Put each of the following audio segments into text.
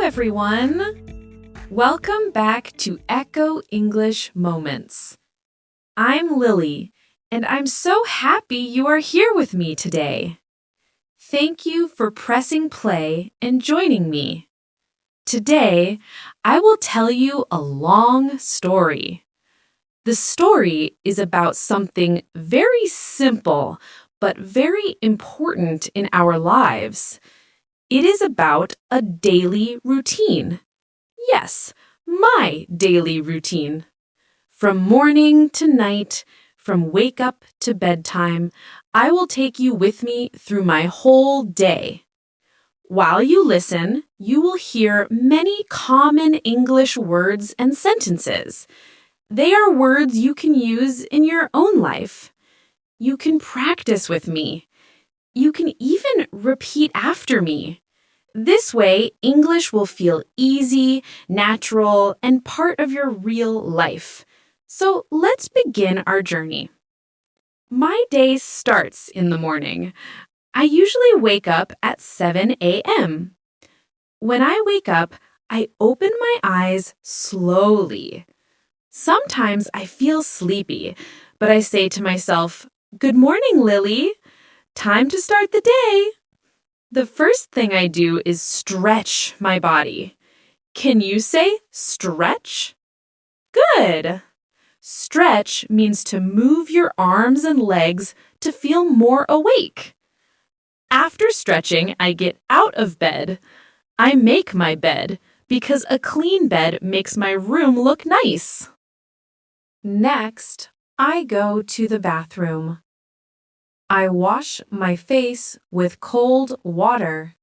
everyone! Welcome back to Echo English Moments. I'm Lily, and I'm so happy you are here with me today. Thank you for pressing play and joining me. Today, I will tell you a long story. The story is about something very simple but very important in our lives. It is about a daily routine. Yes, my daily routine. From morning to night, from wake up to bedtime, I will take you with me through my whole day. While you listen, you will hear many common English words and sentences. They are words you can use in your own life. You can practice with me. You can even repeat after me. This way, English will feel easy, natural, and part of your real life. So let's begin our journey. My day starts in the morning. I usually wake up at 7 a.m. When I wake up, I open my eyes slowly. Sometimes I feel sleepy, but I say to myself, "Good morning, Lily. Time to start the day." The first thing I do is stretch my body. Can you say stretch? Good. Stretch means to move your arms and legs to feel more awake. After stretching, I get out of bed. I make my bed because a clean bed makes my room look nice. Next, I go to the bathroom. I wash my face with cold water.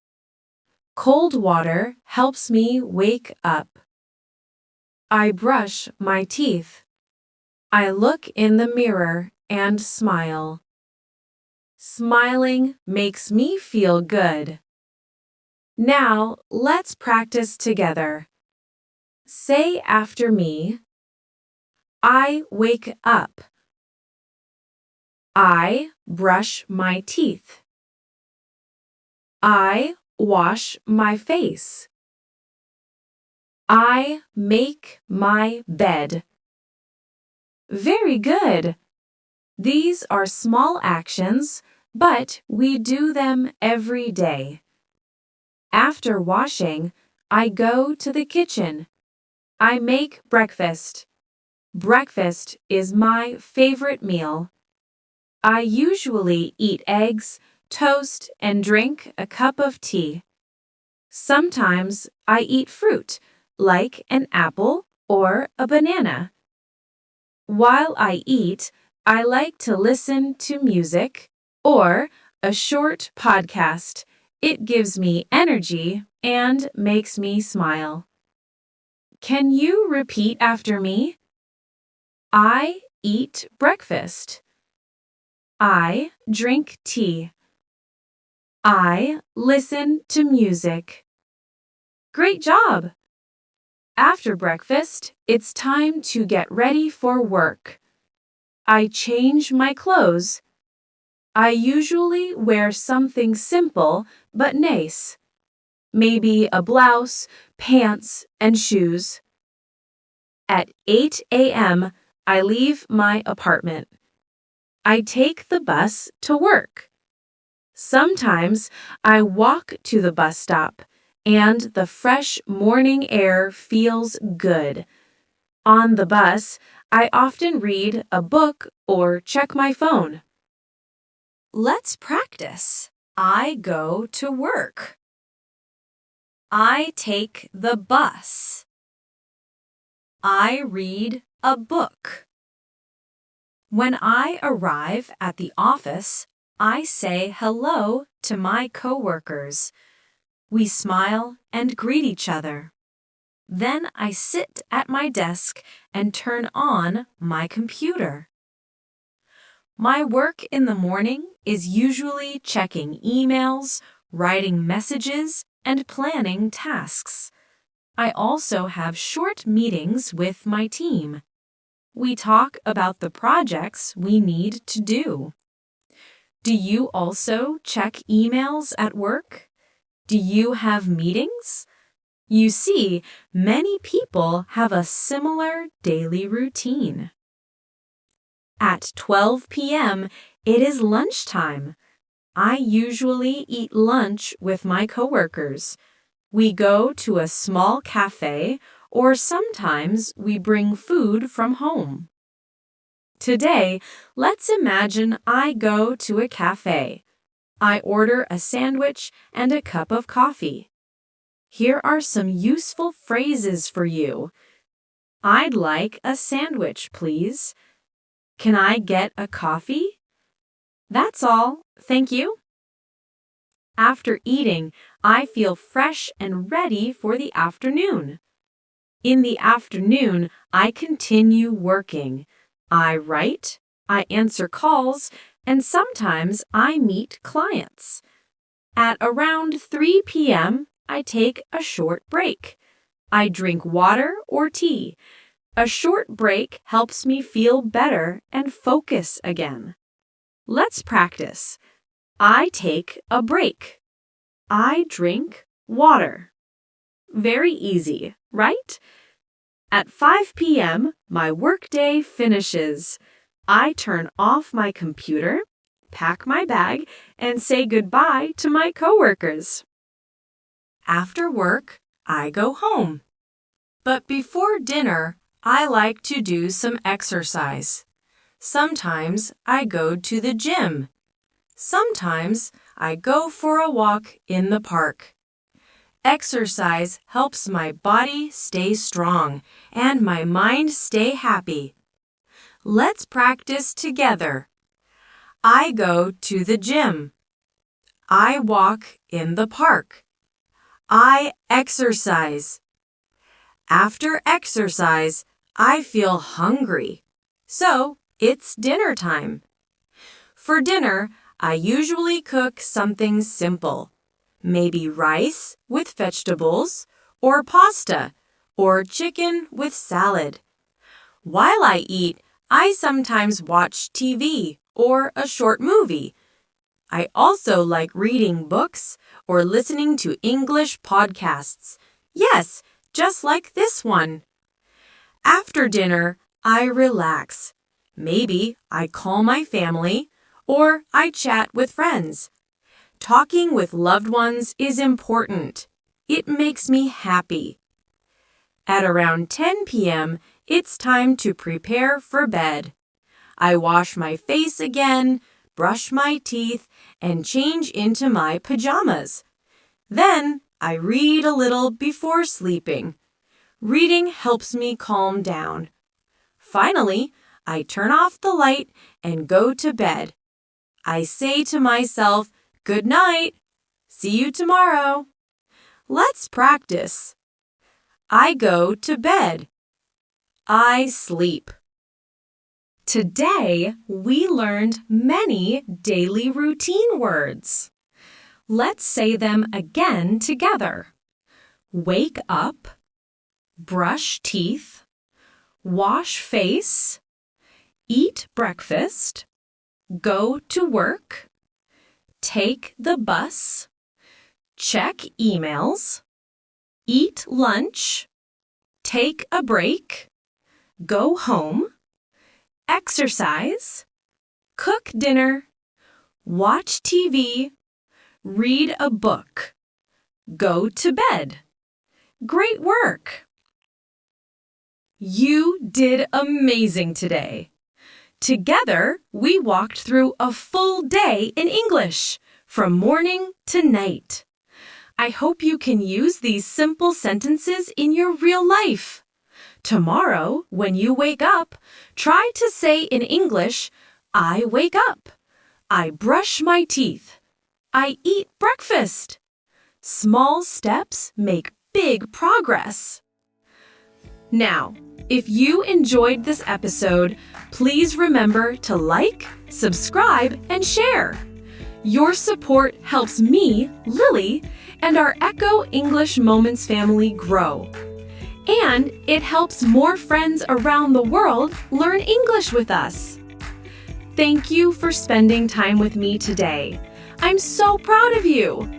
Cold water helps me wake up. I brush my teeth. I look in the mirror and smile. Smiling makes me feel good. Now, let's practice together. Say after me, I wake up. I brush my teeth. I wash my face. I make my bed. Very good. These are small actions, but we do them every day. After washing, I go to the kitchen. I make breakfast. Breakfast is my favorite meal. I usually eat eggs, toast, and drink a cup of tea. Sometimes I eat fruit, like an apple or a banana. While I eat, I like to listen to music or a short podcast. It gives me energy and makes me smile. Can you repeat after me? I eat breakfast. I drink tea. I listen to music. Great job! After breakfast, it's time to get ready for work. I change my clothes. I usually wear something simple but nice. Maybe a blouse, pants, and shoes. At 8 a.m., I leave my apartment. I take the bus to work. Sometimes I walk to the bus stop, and the fresh morning air feels good. On the bus, I often read a book or check my phone. Let's practice. I go to work. I take the bus. I read a book. When I arrive at the office, I say hello to my coworkers. We smile and greet each other. Then I sit at my desk and turn on my computer. My work in the morning is usually checking emails, writing messages, and planning tasks. I also have short meetings with my team. We talk about the projects we need to do. Do you also check emails at work? Do you have meetings? You see, many people have a similar daily routine. At 12 p.m., it is lunchtime. I usually eat lunch with my coworkers. We go to a small cafe, or sometimes we bring food from home. Today, let's imagine I go to a cafe. I order a sandwich and a cup of coffee. Here are some useful phrases for you. I'd like a sandwich, please. Can I get a coffee? That's all, thank you. After eating, I feel fresh and ready for the afternoon. In the afternoon, I continue working. I write, I answer calls, and sometimes I meet clients. At around 3 p.m., I take a short break. I drink water or tea. A short break helps me feel better and focus again. Let's practice. I take a break. I drink water. Very easy, right? At 5 p.m., my workday finishes. I turn off my computer, pack my bag, and say goodbye to my coworkers. After work, I go home. But before dinner, I like to do some exercise. Sometimes I go to the gym. Sometimes I go for a walk in the park. Exercise helps my body stay strong and my mind stay happy. Let's practice together. I go to the gym. I walk in the park. I exercise. After exercise, I feel hungry. So, it's dinner time. For dinner, I usually cook something simple. Maybe rice with vegetables, or pasta, or chicken with salad. While I eat, I sometimes watch TV or a short movie. I also like reading books or listening to English podcasts. Yes, just like this one. After dinner, I relax. Maybe I call my family or I chat with friends. Talking with loved ones is important. It makes me happy. At around 10 p.m., it's time to prepare for bed. I wash my face again, brush my teeth, and change into my pajamas. Then I read a little before sleeping. Reading helps me calm down. Finally, I turn off the light and go to bed. I say to myself, "Good night. See you tomorrow." Let's practice. I go to bed. I sleep. Today, we learned many daily routine words. Let's say them again together. Wake up, brush teeth, wash face, eat breakfast, go to work, take the bus, check emails, eat lunch, take a break, go home, exercise, cook dinner, watch TV, read a book, go to bed. Great work! You did amazing today. Together, we walked through a full day in English, from morning to night. I hope you can use these simple sentences in your real life. Tomorrow, when you wake up, try to say in English, I wake up. I brush my teeth. I eat breakfast. Small steps make big progress. Now, if you enjoyed this episode, please remember to like, subscribe, and share. Your support helps me, Lily, and our Echo English Moments family grow. And it helps more friends around the world learn English with us. Thank you for spending time with me today. I'm so proud of you.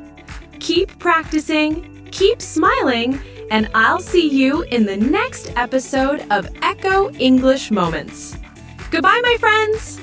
Keep practicing, keep smiling, and I'll see you in the next episode of Echo English Moments. Goodbye, my friends!